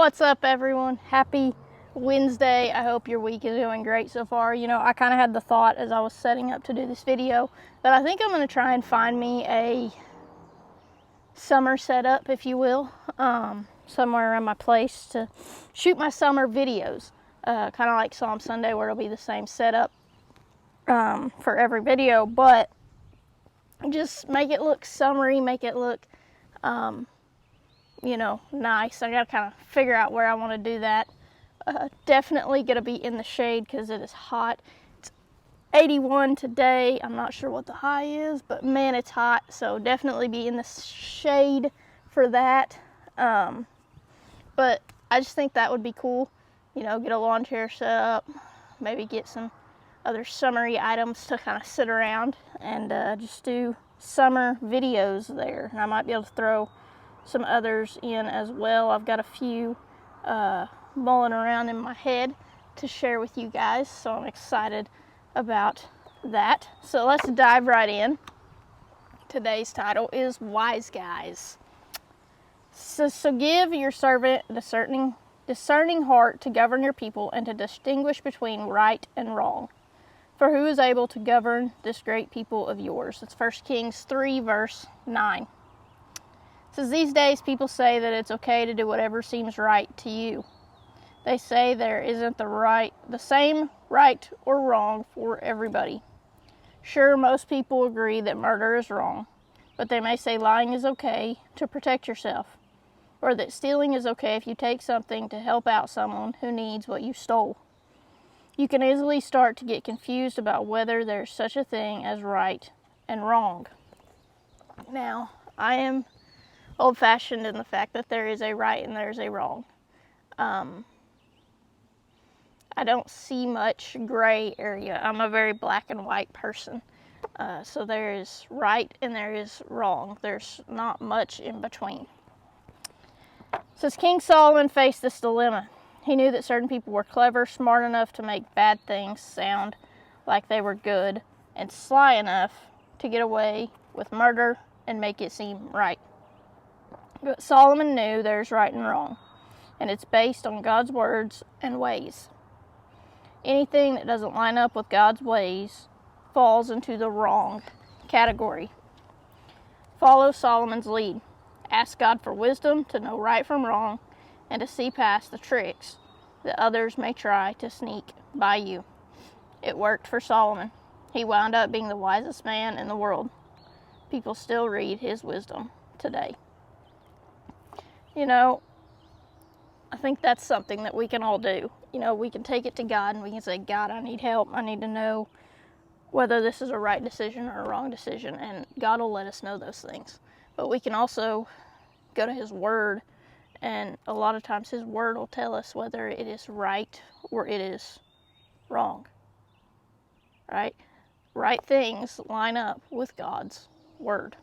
What's up, everyone? Happy Wednesday. I hope your week is doing great so far. I kind of had the thought as I was setting up to do this video that I think I'm going to try and find me a summer setup, if you will, somewhere around my place to shoot my summer videos. Kind of like Psalm Sunday, where it'll be the same setup for every video, but just make it look summery, make it look nice. I gotta kind of figure out where I want to do that. Definitely gonna be in the shade because it is hot. It's 81 today. I'm not sure what the high is, but man, it's hot. So definitely be in the shade for that. But I just think that would be cool. Get a lawn chair set up, maybe get some other summery items to kind of sit around and just do summer videos there. And I might be able to throw some others in as well. I've got a few mulling around in my head to share with you guys, so I'm excited about that. So let's dive right in. Today's title is Wise Guys. So give your servant a discerning heart to govern your people and to distinguish between right and wrong. For who is able to govern this great people of yours? It's 1 Kings 3 verse 9. It says, these days people say that it's okay to do whatever seems right to you. They say there isn't the same right or wrong for everybody. Sure, most people agree that murder is wrong, but they may say lying is okay to protect yourself, or that stealing is okay if you take something to help out someone who needs what you stole. You can easily start to get confused about whether there's such a thing as right and wrong. Now, I am old-fashioned in the fact that there is a right and there's a wrong. I don't see much gray area. I'm a very black and white person. So there is right and there is wrong. There's not much in between. It says King Solomon faced this dilemma. He knew that certain people were clever, smart enough to make bad things sound like they were good, and sly enough to get away with murder and make it seem right. But Solomon knew there's right and wrong, and it's based on God's words and ways. Anything that doesn't line up with God's ways falls into the wrong category. Follow Solomon's lead. Ask God for wisdom to know right from wrong and to see past the tricks that others may try to sneak by you. It worked for Solomon. He wound up being the wisest man in the world. People still read his wisdom today. I think that's something that we can all do. We can take it to God and we can say, God, I need help. I need to know whether this is a right decision or a wrong decision. And God will let us know those things. But we can also go to His Word, and a lot of times His Word will tell us whether it is right or it is wrong. Right? Right things line up with God's Word.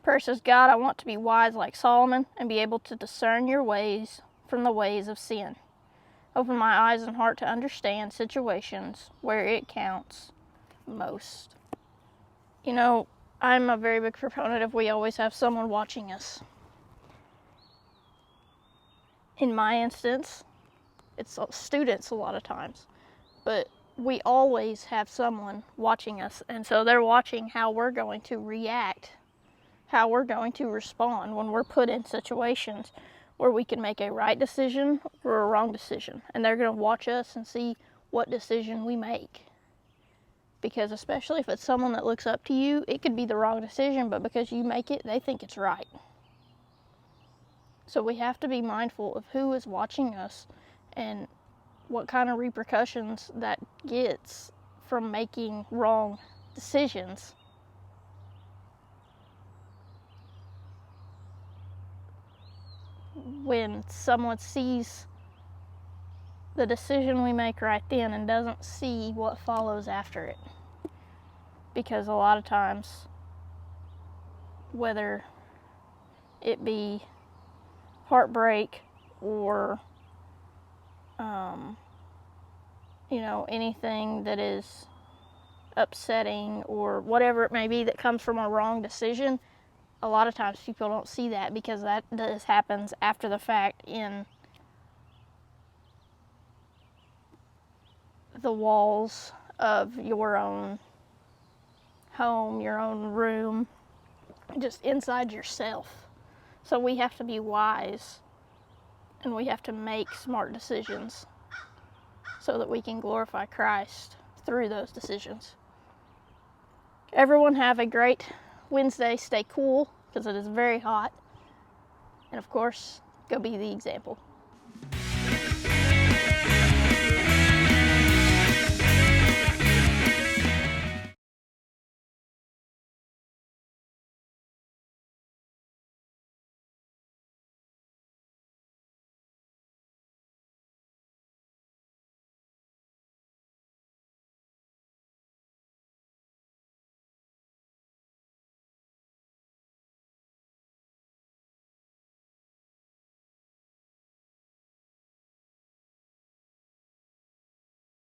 Prayer says, God, I want to be wise like Solomon and be able to discern your ways from the ways of sin. Open my eyes and heart to understand situations where it counts most. I'm a very big proponent of we always have someone watching us. In my instance, it's students a lot of times, but we always have someone watching us, and so they're watching how we're going to react, how we're going to respond when we're put in situations where we can make a right decision or a wrong decision. And they're going to watch us and see what decision we make. Because especially if it's someone that looks up to you, it could be the wrong decision, but because you make it, they think it's right. So we have to be mindful of who is watching us and what kind of repercussions that gets from making wrong decisions. When someone sees the decision we make right then and doesn't see what follows after it. Because a lot of times, whether it be heartbreak or anything that is upsetting or whatever it may be that comes from a wrong decision, a lot of times people don't see that because that happens after the fact in the walls of your own home, your own room, just inside yourself. So we have to be wise and we have to make smart decisions so that we can glorify Christ through those decisions. Everyone have a great Wednesday. Stay cool because it is very hot. And of course, go be the example.